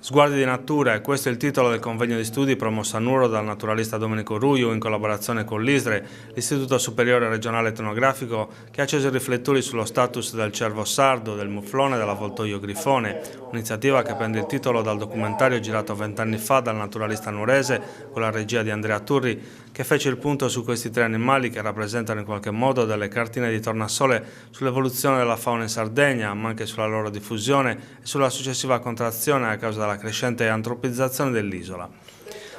Sguardi di natura, e questo è il titolo del convegno di studi promosso a Nuoro dal naturalista Domenico Ruiu in collaborazione con l'ISRE, l'Istituto Superiore Regionale Etnografico, che ha acceso i riflettori sullo status del cervo sardo, del muflone e dell'avvoltoio grifone, un'iniziativa che prende il titolo dal documentario girato 20 anni fa dal naturalista nuorese con la regia di Andrea Turri, che fece il punto su questi tre animali che rappresentano in qualche modo delle cartine di tornasole sull'evoluzione della fauna in Sardegna, ma anche sulla loro diffusione e sulla successiva contrazione a causa della crescente antropizzazione dell'isola.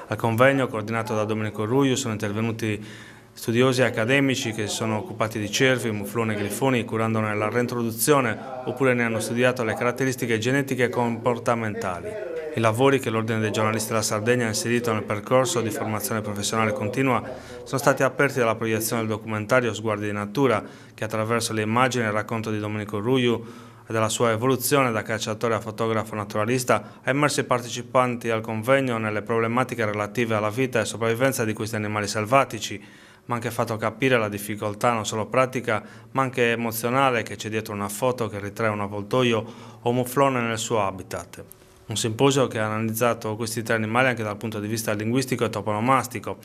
Al convegno, coordinato da Domenico Ruiu, sono intervenuti studiosi e accademici che si sono occupati di cervi, mufloni e grifoni, curandone la reintroduzione oppure ne hanno studiato le caratteristiche genetiche e comportamentali. I lavori che l'Ordine dei giornalisti della Sardegna ha inserito nel percorso di formazione professionale continua sono stati aperti dalla proiezione del documentario Sguardi di natura, che attraverso le immagini e il racconto di Domenico Ruiu e della sua evoluzione da cacciatore a fotografo naturalista ha immerso i partecipanti al convegno nelle problematiche relative alla vita e sopravvivenza di questi animali selvatici, ma anche fatto capire la difficoltà non solo pratica ma anche emozionale che c'è dietro una foto che ritrae un avvoltoio o un muflone nel suo habitat. Un simposio che ha analizzato questi tre animali anche dal punto di vista linguistico e toponomastico.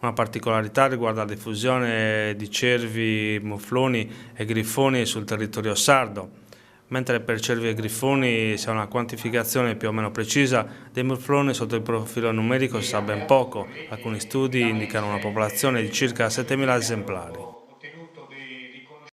Una particolarità riguarda la diffusione di cervi, mufloni e grifoni sul territorio sardo, mentre per cervi e grifoni si ha una quantificazione più o meno precisa, dei mufloni sotto il profilo numerico si sa ben poco. Alcuni studi indicano una popolazione di circa 7.000 esemplari.